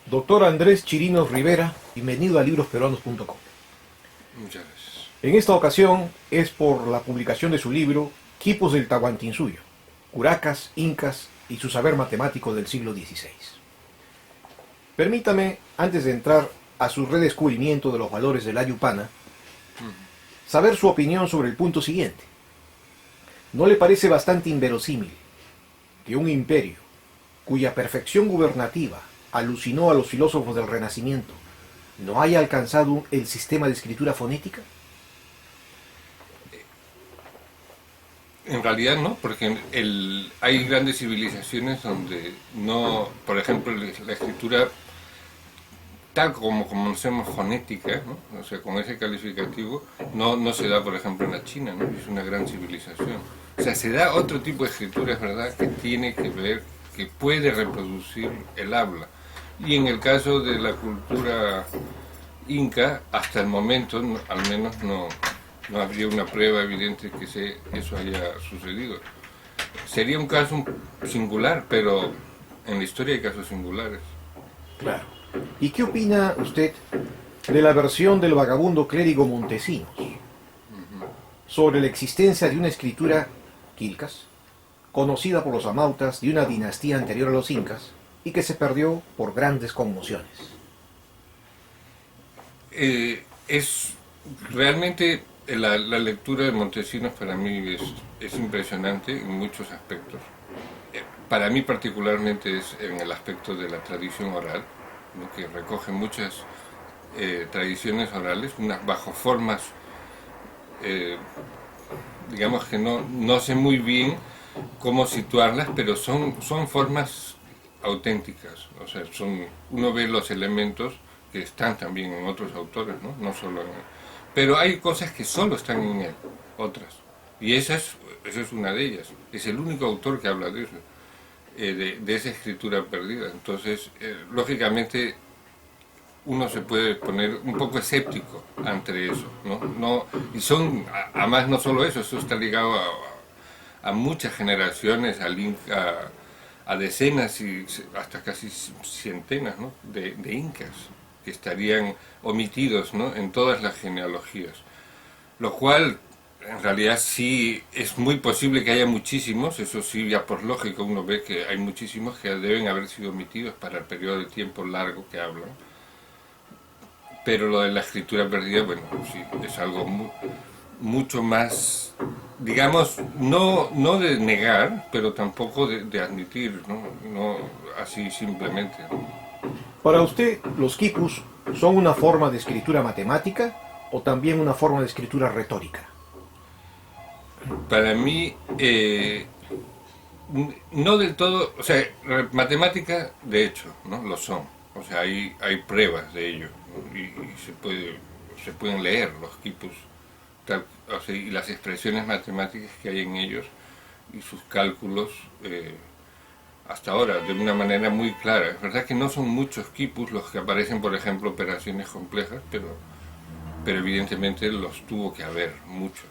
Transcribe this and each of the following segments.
Doctor Andrés Chirinos Rivera, bienvenido a librosperuanos.com. Muchas gracias. En esta ocasión es por la publicación de su libro Quipus del Tahuantinsuyo, Curacas, Incas y su saber matemático del siglo XVI. Permítame, antes de entrar a su redescubrimiento de los valores de la Yupana, saber su opinión sobre el punto siguiente. ¿No le parece bastante inverosímil que un imperio cuya perfección gubernativa alucinó a los filósofos del Renacimiento no haya alcanzado el sistema de escritura fonética? En realidad no, porque hay grandes civilizaciones donde no, por ejemplo, la escritura tal como conocemos fonética, ¿no? O sea, con ese calificativo, no se da, por ejemplo, en la China, ¿no? Es una gran civilización. O sea, se da otro tipo de escritura, es verdad, que tiene que ver, que puede reproducir el habla. Y en el caso de la cultura inca, hasta el momento, al menos no habría una prueba evidente que eso haya sucedido. Sería un caso singular, pero en la historia hay casos singulares. Claro. ¿Y qué opina usted de la versión del vagabundo clérigo Montesinos sobre la existencia de una escritura quilcas, conocida por los amautas de una dinastía anterior a los incas y que se perdió por grandes conmociones? Es realmente la lectura de Montesinos para mí es impresionante en muchos aspectos. Para mí particularmente es en el aspecto de la tradición oral, ¿no? Que recoge muchas tradiciones orales, unas bajo formas, digamos que no sé muy bien cómo situarlas, pero son formas auténticas. O sea, uno ve los elementos que están también en otros autores, no solo en él. Pero hay cosas que solo están en él, otras. Y esa es una de ellas. Es el único autor que habla de eso, de esa escritura perdida. Entonces, lógicamente, uno se puede poner un poco escéptico ante eso, ¿no? Y además no solo eso está ligado a muchas generaciones, a decenas y hasta casi centenas, ¿no? de incas que estarían omitidos, ¿no? en todas las genealogías. Lo cual, en realidad sí es muy posible que haya muchísimos, eso sí, ya por lógica uno ve que hay muchísimos que deben haber sido omitidos para el periodo de tiempo largo que hablan. Pero lo de la escritura perdida, bueno, sí, es algo mucho más, digamos, no de negar, pero tampoco de admitir, no así simplemente, ¿no? Para usted, ¿los quipus son una forma de escritura matemática o también una forma de escritura retórica? Para mí, no del todo, o sea, matemática, de hecho, ¿no? Lo son. O sea, hay pruebas de ello, ¿no? Y se pueden leer los quipus, o sea, y las expresiones matemáticas que hay en ellos y sus cálculos hasta ahora, de una manera muy clara. Es verdad que no son muchos quipus los que aparecen, por ejemplo, operaciones complejas, pero evidentemente los tuvo que haber, muchos.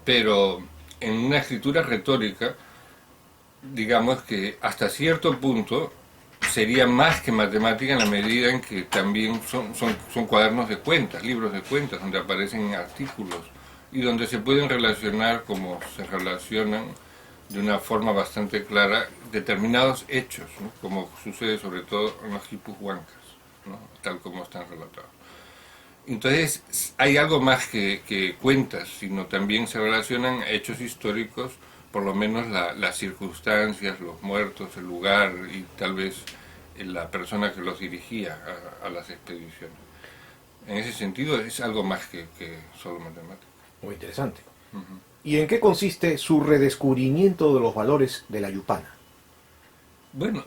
Pero en una escritura retórica, digamos que hasta cierto punto sería más que matemática en la medida en que también son cuadernos de cuentas, libros de cuentas, donde aparecen artículos y donde se pueden relacionar como se relacionan de una forma bastante clara determinados hechos, ¿no? Como sucede sobre todo en los quipus huancas, ¿no? Tal como están relatados. Entonces hay algo más que cuentas, sino también se relacionan hechos históricos, por lo menos las circunstancias, los muertos, el lugar y tal vez la persona que los dirigía a las expediciones. En ese sentido es algo más que solo matemática. Muy interesante. ¿Y en qué consiste su redescubrimiento de los valores de la Yupana? Bueno,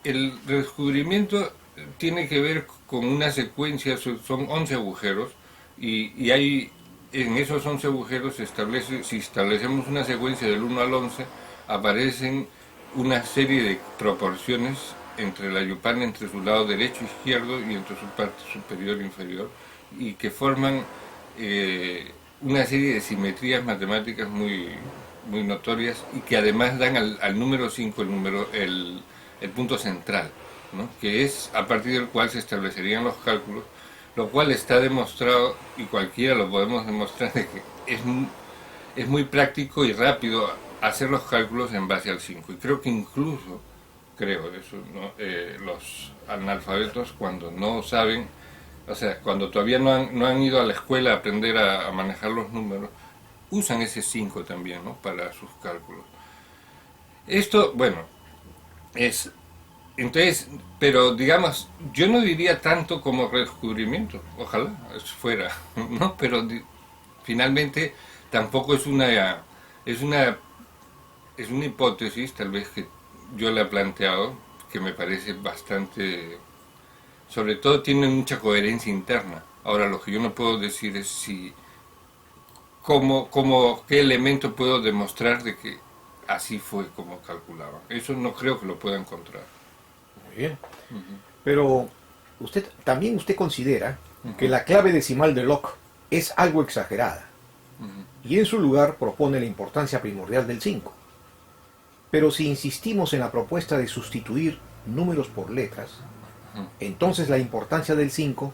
el redescubrimiento tiene que ver con una secuencia, son 11 agujeros, y hay en esos 11 agujeros, si establecemos una secuencia del 1 al 11, aparecen una serie de proporciones entre la Yupana, entre su lado derecho e izquierdo y entre su parte superior e inferior, y que forman una serie de simetrías matemáticas muy notorias y que además dan al número 5 el punto central, ¿no? Que es a partir del cual se establecerían los cálculos, lo cual está demostrado, y cualquiera lo podemos demostrar, de que es muy práctico y rápido hacer los cálculos en base al 5. Y creo que incluso, creo eso, ¿no? Los analfabetos cuando no saben, o sea, cuando todavía no han ido a la escuela a aprender a manejar los números, usan ese 5 también, ¿no? Para sus cálculos. Esto, bueno, es... Entonces, pero digamos, yo no diría tanto como redescubrimiento, ojalá fuera, ¿no? Pero finalmente tampoco es una hipótesis, tal vez que yo le he planteado, que me parece bastante, sobre todo tiene mucha coherencia interna. Ahora, lo que yo no puedo decir es si, qué elemento puedo demostrar de que así fue como calculaba. Eso no creo que lo pueda encontrar. Muy bien. Pero también usted considera que la clave decimal de Locke es algo exagerada. Y en su lugar propone la importancia primordial del 5. Pero si insistimos en la propuesta de sustituir números por letras, entonces la importancia del 5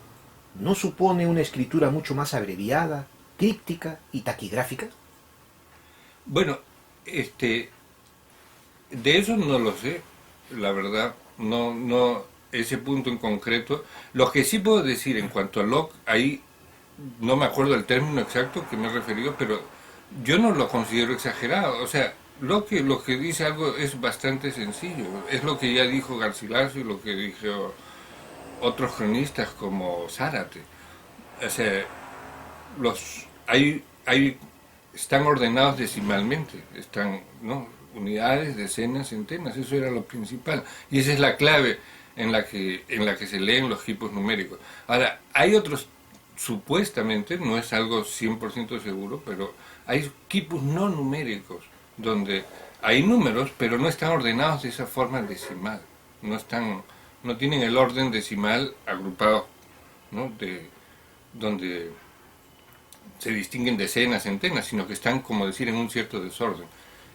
no supone una escritura mucho más abreviada, críptica y taquigráfica. Bueno, de eso no lo sé, la verdad, no, ese punto en concreto. Lo que sí puedo decir en cuanto a Locke, ahí no me acuerdo el término exacto que me he referido, pero yo no lo considero exagerado. O sea, Locke lo que dice algo es bastante sencillo. Es lo que ya dijo Garcilaso y lo que dijo otros cronistas como Zárate. O sea, están ordenados decimalmente, están, ¿no? Unidades, decenas, centenas, eso era lo principal. Y esa es la clave en la que se leen los quipos numéricos. Ahora, hay otros, supuestamente, no es algo 100% seguro, pero hay quipos no numéricos, donde hay números, pero no están ordenados de esa forma decimal. No tienen el orden decimal agrupado, ¿no? Donde se distinguen decenas, centenas, sino que están, como decir, en un cierto desorden.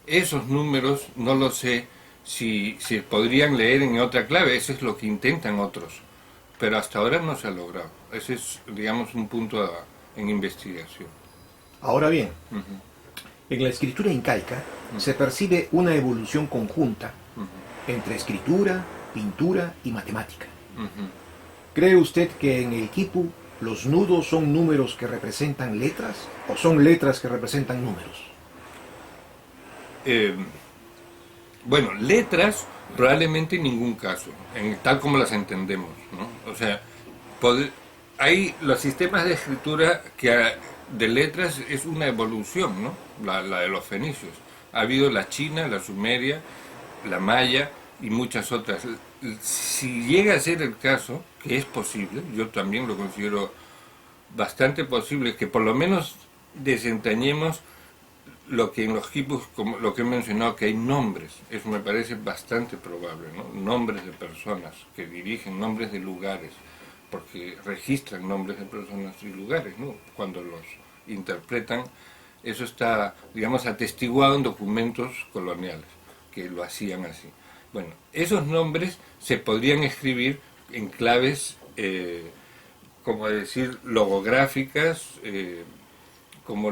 Esos números no lo sé si podrían leer en otra clave, eso es lo que intentan otros, pero hasta ahora no se ha logrado. Ese es, digamos, un punto en investigación. Ahora bien, en la escritura incaica se percibe una evolución conjunta entre escritura, pintura y matemática. ¿Cree usted que en el quipu los nudos son números que representan letras o son letras que representan números? Bueno, letras probablemente en ningún caso, tal como las entendemos, ¿no? O sea, hay los sistemas de escritura de letras es una evolución, ¿no? La de los fenicios. Ha habido la china, la sumeria, la maya y muchas otras. Si llega a ser el caso, que es posible, yo también lo considero bastante posible, que por lo menos desentrañemos lo que en los quipus, como lo que he mencionado, que hay nombres, eso me parece bastante probable, ¿no? Nombres de personas que dirigen, nombres de lugares, porque registran nombres de personas y lugares, ¿no? Cuando los interpretan, eso está, digamos, atestiguado en documentos coloniales, que lo hacían así. Bueno, esos nombres se podrían escribir en claves, como decir, logográficas, como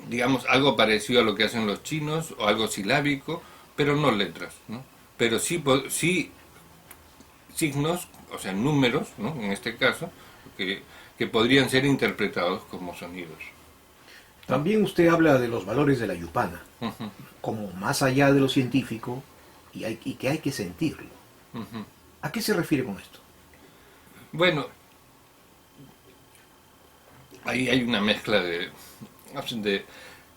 digamos, algo parecido a lo que hacen los chinos, o algo silábico, pero no letras, ¿no? Pero sí signos, o sea, números, ¿no? En este caso, que podrían ser interpretados como sonidos. También usted habla de los valores de la yupana, como más allá de lo científico y que hay que sentirlo. ¿A qué se refiere con esto? Bueno, ahí hay una mezcla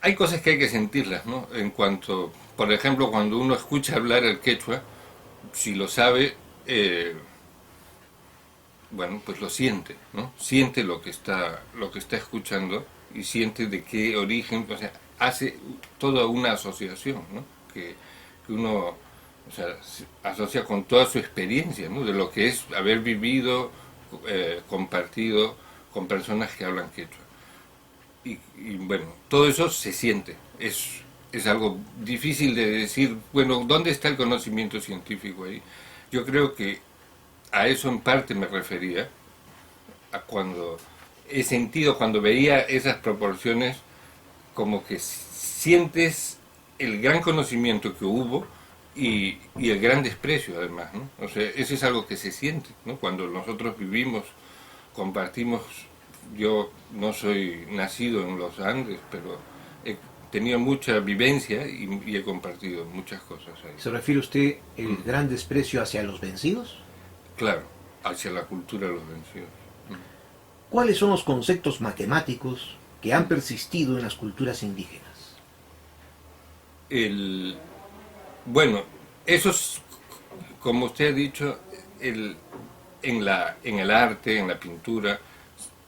hay cosas que hay que sentirlas, ¿no? En cuanto, por ejemplo, cuando uno escucha hablar el quechua, si lo sabe, bueno, pues lo siente, ¿no? Siente lo que está escuchando y siente de qué origen, o sea, hace toda una asociación, ¿no? Que uno, o sea, asocia con toda su experiencia, ¿no? De lo que es haber vivido, compartido con personas que hablan quechua. Y bueno, todo eso se siente. Es algo difícil de decir, bueno, ¿dónde está el conocimiento científico ahí? Yo creo que a eso en parte me refería, a cuando he sentido, cuando veía esas proporciones, como que sientes el gran conocimiento que hubo y el gran desprecio además, ¿no? O sea, eso es algo que se siente, ¿no? Cuando nosotros vivimos, compartimos, yo no soy nacido en los Andes, pero he tenido mucha vivencia y he compartido muchas cosas ahí. ¿Se refiere usted el gran desprecio hacia los vencidos? Claro, hacia la cultura de los vencidos. ¿Cuáles son los conceptos matemáticos que han persistido en las culturas indígenas? Bueno, eso es, como usted ha dicho, en el arte, en la pintura,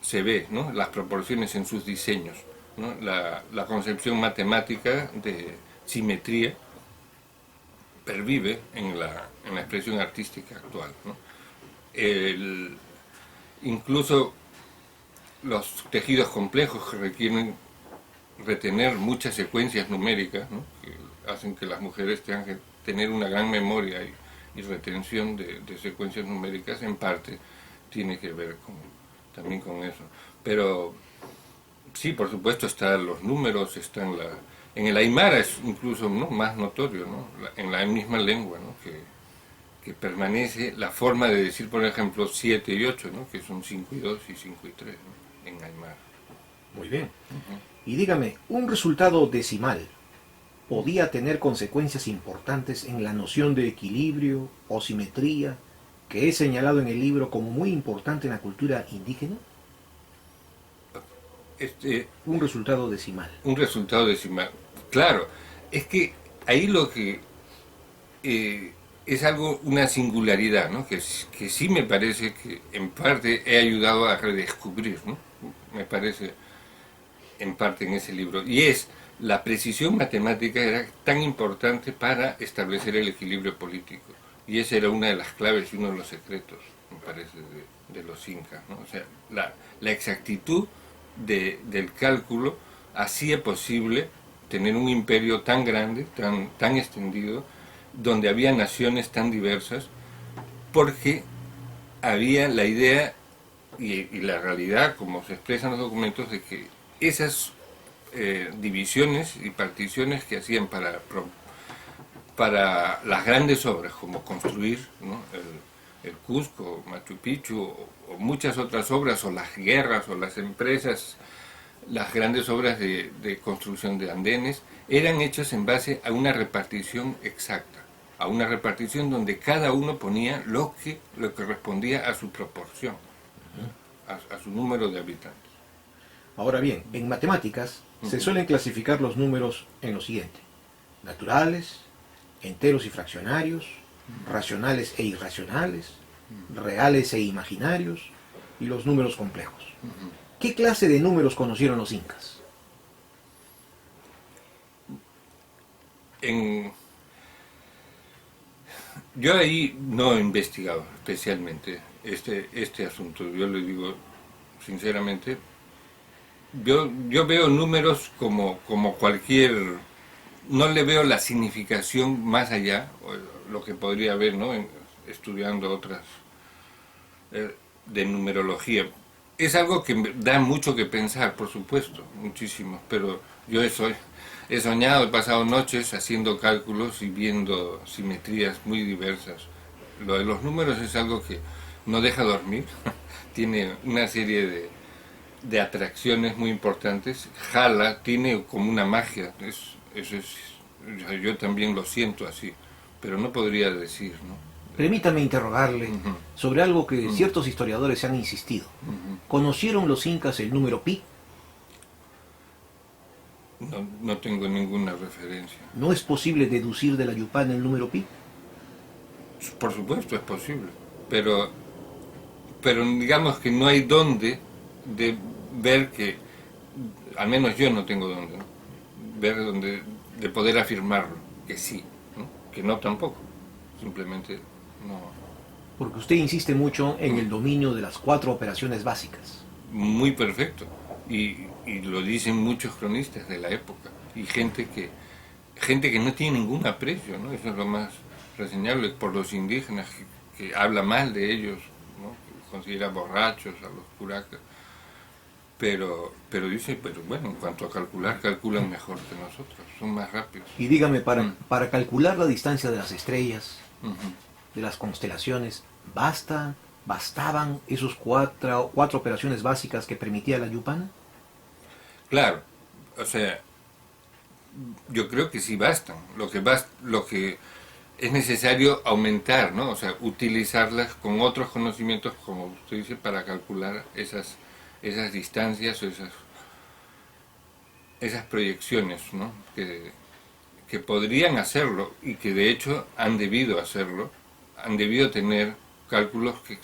se ve, ¿no? Las proporciones en sus diseños, ¿no? La concepción matemática de simetría pervive en la expresión artística actual, ¿no? Incluso los tejidos complejos que requieren retener muchas secuencias numéricas, ¿no? Que hacen que las mujeres tengan que tener una gran memoria y retención de secuencias numéricas, en parte tiene que ver también con eso. Pero sí, por supuesto, están los números, en el aymara es incluso, ¿no?, más notorio, ¿no? En la misma lengua, ¿no?, que permanece la forma de decir, por ejemplo, 7 y 8, ¿no?, que son 5 y 2 y 5 y 3, ¿no?, en aymara. Muy bien. Y dígame, ¿un resultado decimal podía tener consecuencias importantes en la noción de equilibrio o simetría que he señalado en el libro como muy importante en la cultura indígena? Un resultado decimal. Un resultado decimal. Claro, es que ahí lo que es algo, una singularidad, ¿no?, que sí me parece que en parte he ayudado a redescubrir, ¿no?, me parece en parte en ese libro, y es la precisión matemática era tan importante para establecer el equilibrio político, y esa era una de las claves y uno de los secretos, me parece, de los incas, ¿no? O sea, la exactitud del cálculo hacía posible tener un imperio tan grande, tan extendido, donde había naciones tan diversas, porque había la idea y la realidad, como se expresa en los documentos, de que esas divisiones y particiones que hacían para las grandes obras, como construir, ¿no?, el Cusco, Machu Picchu, o muchas otras obras, o las guerras, o las empresas, las grandes obras de construcción de andenes, eran hechas en base a una repartición exacta, a una repartición donde cada uno ponía lo que respondía a su proporción, a su número de habitantes. Ahora bien, en matemáticas se suelen clasificar los números en lo siguiente: naturales, enteros y fraccionarios, racionales e irracionales, reales e imaginarios, y los números complejos. ¿Qué clase de números conocieron los incas? Yo ahí no he investigado especialmente este asunto, yo le digo sinceramente. Yo veo números como cualquier, no le veo la significación más allá, lo que podría haber, ¿no?, estudiando otras de numerología. Es algo que da mucho que pensar, por supuesto, muchísimo, pero yo he soñado, he pasado noches haciendo cálculos y viendo simetrías muy diversas. Lo de los números es algo que no deja dormir, tiene una serie de atracciones muy importantes, jala, tiene como una magia, yo también lo siento así, pero no podría decir, ¿no? Permítame interrogarle sobre algo que ciertos historiadores han insistido. ¿Conocieron los incas el número pi? No tengo ninguna referencia. ¿No es posible deducir de la yupana el número pi? Por supuesto, es posible, pero digamos que no hay dónde de ver que, al menos yo no tengo dónde, ¿no?, ver dónde, de poder afirmarlo, que sí, ¿no?, que no tampoco, simplemente no. Porque usted insiste mucho en el dominio de las 4 operaciones básicas. Muy perfecto, y lo dicen muchos cronistas de la época, y gente que no tiene ningún aprecio, ¿no?, eso es lo más reseñable por los indígenas que habla mal de ellos, ¿no? Que considera borrachos a los curacas. Pero dice, pero bueno, en cuanto a calcular, calculan mejor que nosotros, son más rápidos. Y dígame, para calcular la distancia de las estrellas, Ujú. de las constelaciones, ¿bastaban esos cuatro operaciones básicas que permitía la Yupana? Claro, o sea, yo creo que sí bastan. Lo que es necesario aumentar, ¿no? O sea, utilizarlas con otros conocimientos, como usted dice, para calcular esas distancias o esas proyecciones, ¿no? Que podrían hacerlo y que de hecho han debido hacerlo, han debido tener cálculos que,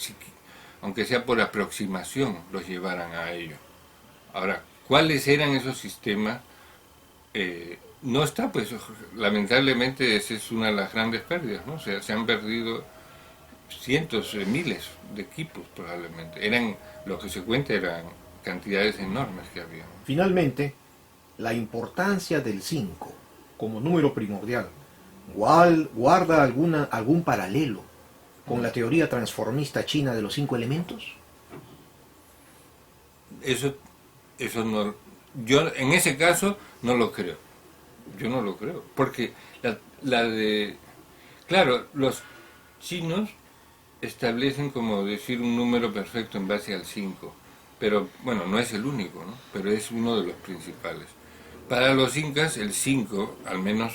aunque sea por aproximación, los llevaran a ello. Ahora, ¿cuáles eran esos sistemas? No está, pues lamentablemente esa es una de las grandes pérdidas, ¿no? O sea, se han perdido cientos, miles de equipos probablemente. Lo que se cuenta eran cantidades enormes que había. Finalmente, la importancia del 5 como número primordial guarda algún paralelo con la teoría transformista china de los 5 elementos. Eso no, yo en ese caso no lo creo. Yo no lo creo, porque claro, los chinos establecen como decir un número perfecto en base al 5, pero bueno, no es el único, ¿no? Pero es uno de los principales. Para los incas el 5, al menos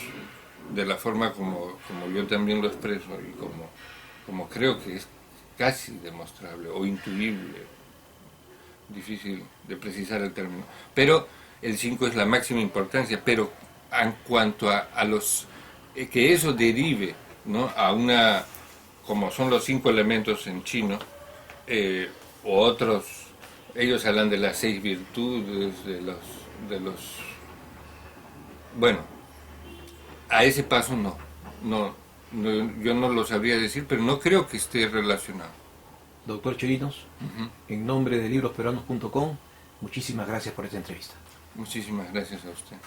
de la forma como yo también lo expreso y como creo que es casi demostrable o intuible, difícil de precisar el término, pero el 5 es la máxima importancia, pero en cuanto a los que eso derive, ¿no? A una, como son los 5 elementos en chino, o otros, ellos hablan de las 6 virtudes, de los bueno, a ese paso no, yo no lo sabría decir, pero no creo que esté relacionado. Doctor Chirinos, en nombre de librosperuanos.com, muchísimas gracias por esta entrevista. Muchísimas gracias a usted.